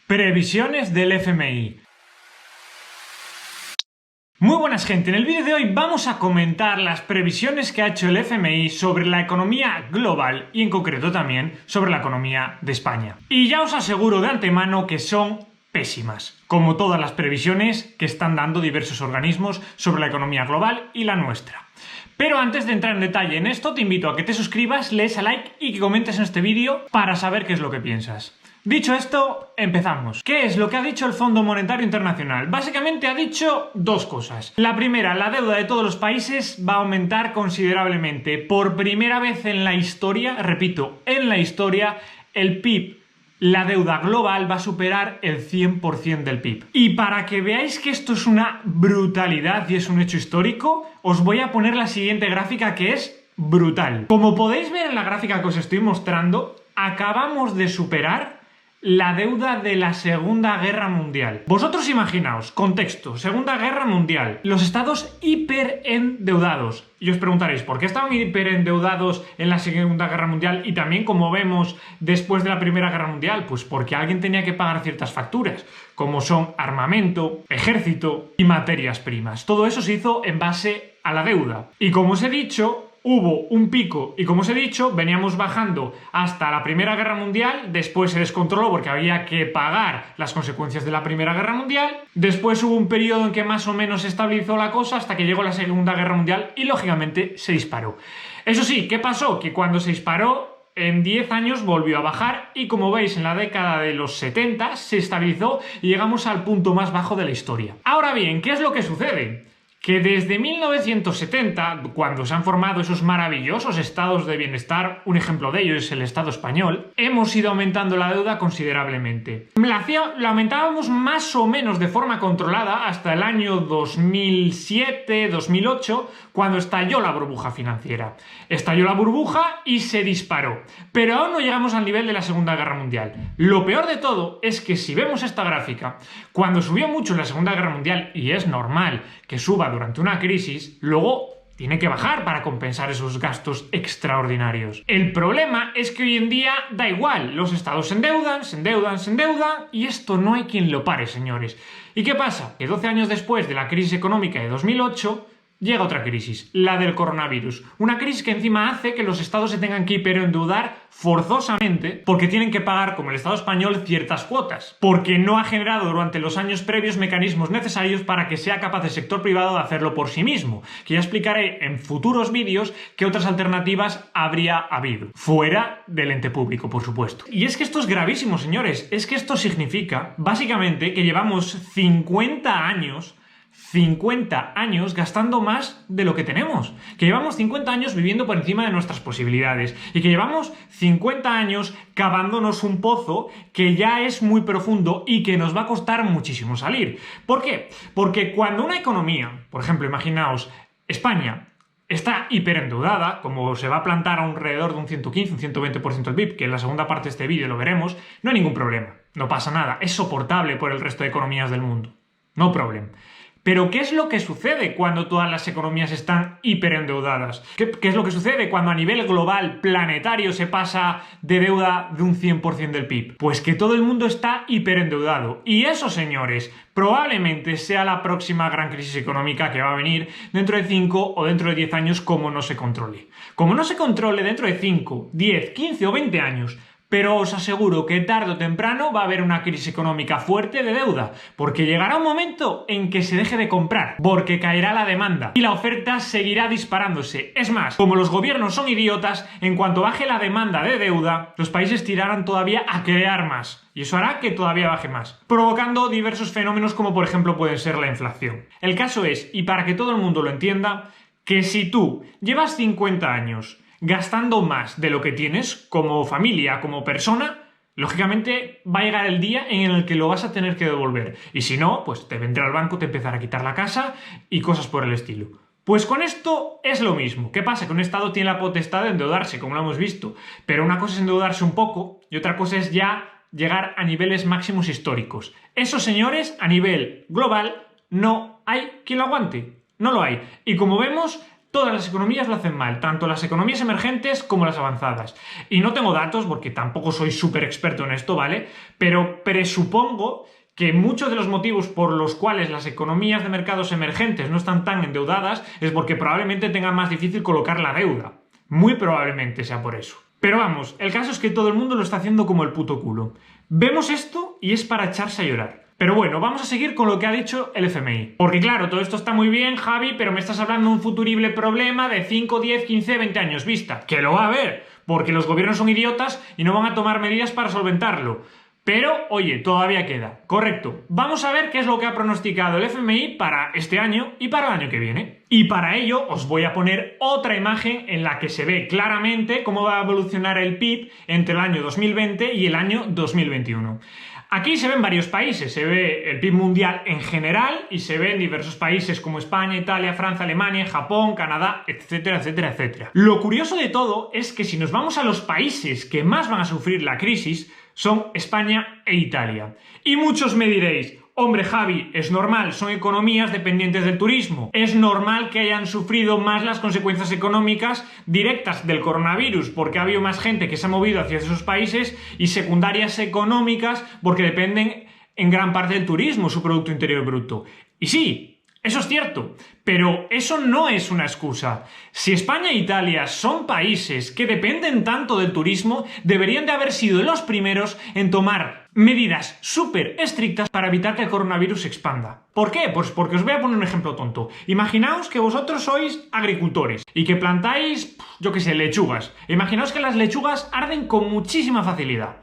Previsiones del FMI. Muy buenas gente, en el vídeo de hoy vamos a comentar las previsiones que ha hecho el FMI sobre la economía global y en concreto también sobre la economía de España. Y ya os aseguro de antemano que son pésimas, como todas las previsiones que están dando diversos organismos sobre la economía global y la nuestra. Pero antes de entrar en detalle en esto, te invito a que te suscribas, le des a like y que comentes en este vídeo para saber qué es lo que piensas. Dicho esto, empezamos. ¿Qué es lo que ha dicho el Fondo Monetario Internacional? Básicamente ha dicho dos cosas. La primera, la deuda de todos los países va a aumentar considerablemente. Por primera vez en la historia, repito, en la historia, el PIB, la deuda global va a superar el 100% del PIB. Y para que veáis que esto es una brutalidad y es un hecho histórico, os voy a poner la siguiente gráfica que es brutal. Como podéis ver en la gráfica que os estoy mostrando, acabamos de superar la deuda de la Segunda Guerra Mundial. Vosotros imaginaos, contexto, Segunda Guerra Mundial, los estados hiperendeudados. Y os preguntaréis, ¿por qué estaban hiperendeudados en la Segunda Guerra Mundial y también, como vemos, después de la Primera Guerra Mundial? Pues porque alguien tenía que pagar ciertas facturas, como son armamento, ejército y materias primas. Todo eso se hizo en base a la deuda. Y como os he dicho, hubo un pico y, como os he dicho, veníamos bajando hasta la Primera Guerra Mundial, después se descontroló porque había que pagar las consecuencias de la Primera Guerra Mundial, después hubo un periodo en que más o menos se estabilizó la cosa hasta que llegó la Segunda Guerra Mundial y, lógicamente, se disparó. Eso sí, ¿qué pasó? Que cuando se disparó, en 10 años volvió a bajar y, como veis, en la década de los 70 se estabilizó y llegamos al punto más bajo de la historia. Ahora bien, ¿qué es lo que sucede? Que desde 1970, cuando se han formado esos maravillosos estados de bienestar, un ejemplo de ello es el Estado español, hemos ido aumentando la deuda considerablemente. La aumentábamos más o menos de forma controlada hasta el año 2007-2008, cuando estalló la burbuja financiera. Estalló la burbuja y se disparó. Pero aún no llegamos al nivel de la Segunda Guerra Mundial. Lo peor de todo es que si vemos esta gráfica, cuando subió mucho en la Segunda Guerra Mundial, y es normal que suba durante una crisis, luego tiene que bajar para compensar esos gastos extraordinarios. El problema es que hoy en día da igual, los estados se endeudan y esto no hay quien lo pare, señores. ¿Y qué pasa? Que 12 años después de la crisis económica de 2008, llega otra crisis, la del coronavirus. Una crisis que encima hace que los estados se tengan que hiperendeudar forzosamente porque tienen que pagar, como el Estado español, ciertas cuotas. Porque no ha generado durante los años previos mecanismos necesarios para que sea capaz el sector privado de hacerlo por sí mismo. Que ya explicaré en futuros vídeos qué otras alternativas habría habido. Fuera del ente público, por supuesto. Y es que esto es gravísimo, señores. Es que esto significa, básicamente, que llevamos 50 años gastando más de lo que tenemos, que llevamos 50 años viviendo por encima de nuestras posibilidades y que llevamos 50 años cavándonos un pozo que ya es muy profundo y que nos va a costar muchísimo salir. ¿Por qué? Porque cuando una economía, por ejemplo, imaginaos, España, está hiperendeudada, como se va a plantar alrededor de un 115, un 120% del PIB, que en la segunda parte de este vídeo lo veremos, no hay ningún problema, no pasa nada, es soportable por el resto de economías del mundo, no problem. Pero ¿qué es lo que sucede cuando todas las economías están hiperendeudadas? ¿Qué es lo que sucede cuando a nivel global, planetario, se pasa de deuda de un 100% del PIB? Pues que todo el mundo está hiperendeudado. Y eso, señores, probablemente sea la próxima gran crisis económica que va a venir dentro de 5 o dentro de 10 años, como no se controle. Como no se controle dentro de 5, 10, 15 o 20 años, pero os aseguro que tarde o temprano va a haber una crisis económica fuerte de deuda, porque llegará un momento en que se deje de comprar, porque caerá la demanda y la oferta seguirá disparándose. Es más, como los gobiernos son idiotas, en cuanto baje la demanda de deuda, los países tirarán todavía a crear más. Y eso hará que todavía baje más, provocando diversos fenómenos como por ejemplo puede ser la inflación. El caso es, y para que todo el mundo lo entienda, que si tú llevas 50 años gastando más de lo que tienes como familia, como persona, lógicamente va a llegar el día en el que lo vas a tener que devolver. Y si no, pues te vendrá el banco, te empezará a quitar la casa y cosas por el estilo. Pues con esto es lo mismo. ¿Qué pasa? Que un Estado tiene la potestad de endeudarse, como lo hemos visto. Pero una cosa es endeudarse un poco y otra cosa es ya llegar a niveles máximos históricos. Eso, señores, a nivel global no hay quien lo aguante. No lo hay. Y como vemos, Todas las economías lo hacen mal, tanto las economías emergentes como las avanzadas. Y no tengo datos porque tampoco soy súper experto en esto, ¿vale? Pero presupongo que muchos de los motivos por los cuales las economías de mercados emergentes no están tan endeudadas es porque probablemente tengan más difícil colocar la deuda. Muy probablemente sea por eso. Pero vamos, el caso es que todo el mundo lo está haciendo como el puto culo. Vemos esto y es para echarse a llorar. Pero bueno, vamos a seguir con lo que ha dicho el FMI. Porque claro, todo esto está muy bien, Javi, pero me estás hablando de un futurible problema de 5, 10, 15, 20 años vista. Que lo va a haber, porque los gobiernos son idiotas y no van a tomar medidas para solventarlo. Pero, oye, todavía queda. Correcto. Vamos a ver qué es lo que ha pronosticado el FMI para este año y para el año que viene. Y para ello os voy a poner otra imagen en la que se ve claramente cómo va a evolucionar el PIB entre el año 2020 y el año 2021. Aquí se ven varios países, se ve el PIB mundial en general y se ven diversos países como España, Italia, Francia, Alemania, Japón, Canadá, etcétera, etcétera, etcétera. Lo curioso de todo es que si nos vamos a los países que más van a sufrir la crisis, son España e Italia. Y muchos me diréis, hombre Javi, es normal, son economías dependientes del turismo. Es normal que hayan sufrido más las consecuencias económicas directas del coronavirus porque ha habido más gente que se ha movido hacia esos países y secundarias económicas porque dependen en gran parte del turismo, su Producto Interior Bruto. Y sí, eso es cierto, pero eso no es una excusa. Si España e Italia son países que dependen tanto del turismo, deberían de haber sido los primeros en tomar medidas súper estrictas para evitar que el coronavirus se expanda. ¿Por qué? Pues porque os voy a poner un ejemplo tonto. Imaginaos que vosotros sois agricultores y que plantáis, yo qué sé, lechugas. Imaginaos que las lechugas arden con muchísima facilidad.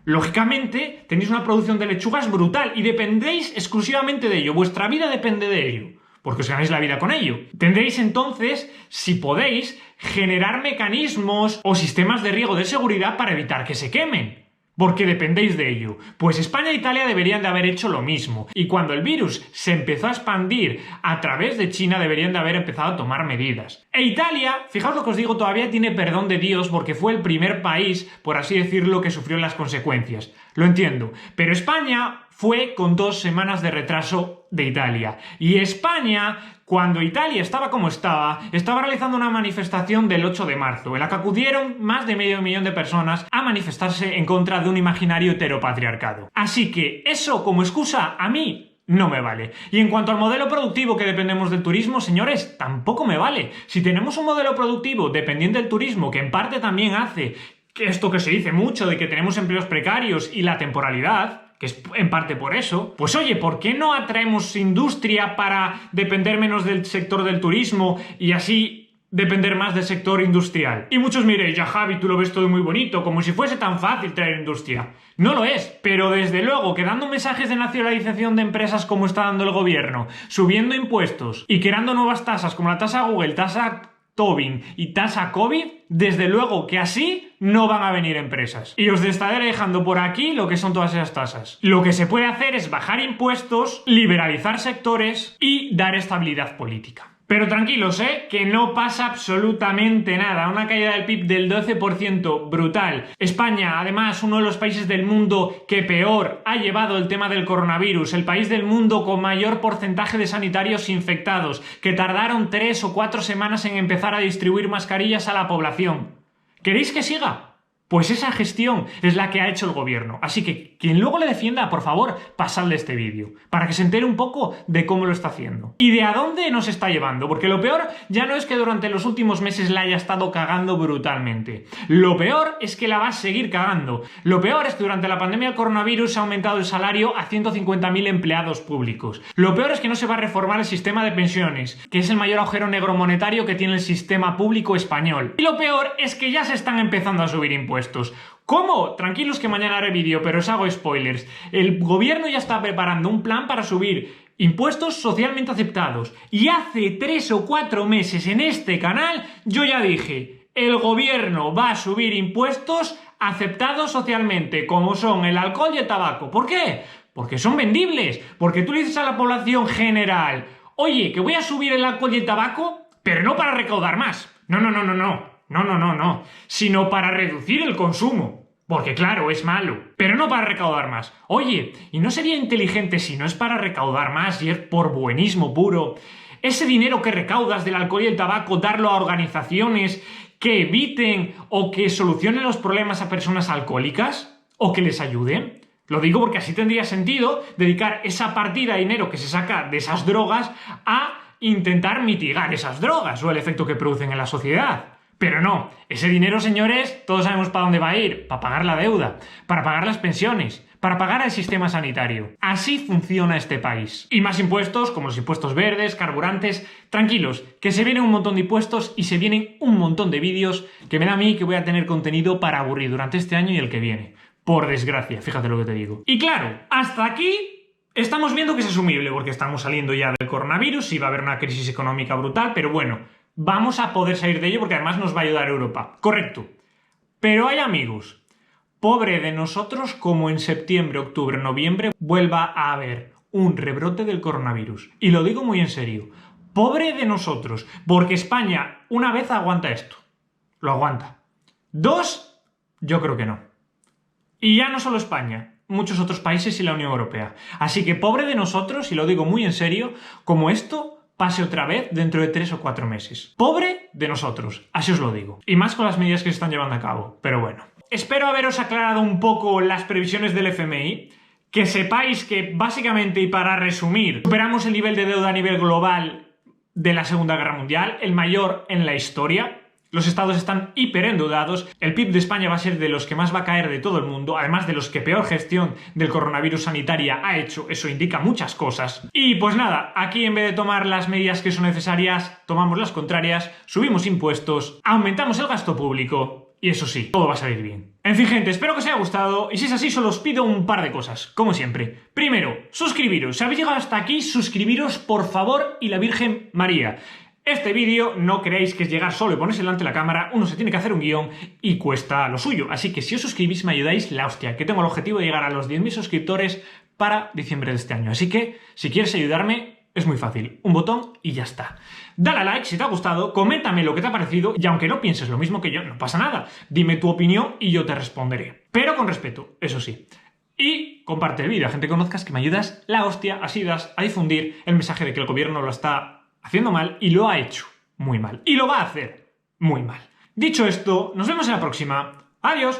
Lógicamente, tenéis una producción de lechugas brutal y dependéis exclusivamente de ello. Vuestra vida depende de ello, porque os ganáis la vida con ello. Tendréis entonces, si podéis, generar mecanismos o sistemas de riego de seguridad para evitar que se quemen, porque dependéis de ello. Pues España e Italia deberían de haber hecho lo mismo. Y cuando el virus se empezó a expandir a través de China, deberían de haber empezado a tomar medidas. E Italia, fijaos lo que os digo, todavía tiene perdón de Dios porque fue el primer país, por así decirlo, que sufrió las consecuencias. Lo entiendo. Pero España fue con 2 semanas de retraso de Italia. Y España, cuando Italia estaba como estaba realizando una manifestación del 8 de marzo, en la que acudieron más de medio millón de personas a manifestarse en contra de un imaginario heteropatriarcado. Así que eso como excusa a mí no me vale. Y en cuanto al modelo productivo que dependemos del turismo, señores, tampoco me vale. Si tenemos un modelo productivo dependiente del turismo, que en parte también hace que esto que se dice mucho de que tenemos empleos precarios y la temporalidad, que es en parte por eso, pues oye, ¿por qué no atraemos industria para depender menos del sector del turismo y así depender más del sector industrial? Y muchos miréis, ya Javi, tú lo ves todo muy bonito, como si fuese tan fácil traer industria. No lo es, pero desde luego que dando mensajes de nacionalización de empresas como está dando el gobierno, subiendo impuestos y creando nuevas tasas como la tasa Google, tasa Tobin y tasa COVID, desde luego que así no van a venir empresas. Y os estaré dejando por aquí lo que son todas esas tasas. Lo que se puede hacer es bajar impuestos, liberalizar sectores y dar estabilidad política. Pero tranquilos, que no pasa absolutamente nada. Una caída del PIB del 12%, brutal. España, además, uno de los países del mundo que peor ha llevado el tema del coronavirus. El país del mundo con mayor porcentaje de sanitarios infectados, que tardaron 3 o 4 semanas en empezar a distribuir mascarillas a la población. ¿Queréis que siga? Pues esa gestión es la que ha hecho el gobierno. Así que quien luego le defienda, por favor, pasadle este vídeo, para que se entere un poco de cómo lo está haciendo. Y de a dónde nos está llevando, porque lo peor ya no es que durante los últimos meses la haya estado cagando brutalmente. Lo peor es que la va a seguir cagando. Lo peor es que durante la pandemia del coronavirus se ha aumentado el salario a 150.000 empleados públicos. Lo peor es que no se va a reformar el sistema de pensiones, que es el mayor agujero negro monetario que tiene el sistema público español. Y lo peor es que ya se están empezando a subir impuestos. ¿Cómo? Tranquilos que mañana haré vídeo, pero os hago spoilers. El gobierno ya está preparando un plan para subir impuestos socialmente aceptados. Y hace 3 o 4 meses en este canal yo ya dije, el gobierno va a subir impuestos aceptados socialmente, como son el alcohol y el tabaco. ¿Por qué? Porque son vendibles. Porque tú le dices a la población general, oye, que voy a subir el alcohol y el tabaco, pero no para recaudar más. No, sino para reducir el consumo. Porque claro, es malo, pero no para recaudar más. Oye, ¿y no sería inteligente si no es para recaudar más y es por buenismo puro, ese dinero que recaudas del alcohol y el tabaco, darlo a organizaciones que eviten o que solucionen los problemas a personas alcohólicas o que les ayuden. Lo digo porque así tendría sentido dedicar esa partida de dinero que se saca de esas drogas a intentar mitigar esas drogas o el efecto que producen en la sociedad. Pero no, ese dinero, señores, todos sabemos para dónde va a ir: para pagar la deuda, para pagar las pensiones, para pagar el sistema sanitario. Así funciona este país. Y más impuestos, como los impuestos verdes, carburantes. Tranquilos, que se vienen un montón de impuestos y se vienen un montón de vídeos que me da a mí que voy a tener contenido para aburrir durante este año y el que viene. Por desgracia, fíjate lo que te digo. Y claro, hasta aquí estamos viendo que es asumible, porque estamos saliendo ya del coronavirus y va a haber una crisis económica brutal, pero bueno, vamos a poder salir de ello porque además nos va a ayudar Europa. Correcto. Pero hay amigos, pobre de nosotros como en septiembre, octubre, noviembre vuelva a haber un rebrote del coronavirus. Y lo digo muy en serio. Pobre de nosotros, porque España una vez aguanta esto. Lo aguanta. 2, yo creo que no. Y ya no solo España, muchos otros países y la Unión Europea. Así que pobre de nosotros, y lo digo muy en serio, como esto pase otra vez dentro de 3 o 4 meses. Pobre de nosotros, así os lo digo. Y más con las medidas que se están llevando a cabo, pero bueno. Espero haberos aclarado un poco las previsiones del FMI, que sepáis que básicamente, y para resumir, superamos el nivel de deuda a nivel global de la Segunda Guerra Mundial, el mayor en la historia. Los estados están hiperendeudados, el PIB de España va a ser de los que más va a caer de todo el mundo, además de los que peor gestión del coronavirus sanitaria ha hecho, eso indica muchas cosas. Y pues nada, aquí en vez de tomar las medidas que son necesarias, tomamos las contrarias, subimos impuestos, aumentamos el gasto público y eso sí, todo va a salir bien. En fin, gente, espero que os haya gustado y si es así solo os pido un par de cosas, como siempre. Primero, suscribiros, si habéis llegado hasta aquí, suscribiros por favor y la Virgen María. Este vídeo no creáis que es llegar solo y ponerse delante de la cámara, uno se tiene que hacer un guión y cuesta lo suyo. Así que si os suscribís me ayudáis la hostia, que tengo el objetivo de llegar a los 10.000 suscriptores para diciembre de este año. Así que si quieres ayudarme es muy fácil, un botón y ya está. Dale a like si te ha gustado, coméntame lo que te ha parecido y aunque no pienses lo mismo que yo, no pasa nada. Dime tu opinión y yo te responderé. Pero con respeto, eso sí. Y comparte el vídeo a gente que conozcas, que me ayudas la hostia, así das a difundir el mensaje de que el gobierno lo está haciendo mal y lo ha hecho muy mal. Y lo va a hacer muy mal. Dicho esto, nos vemos en la próxima. ¡Adiós!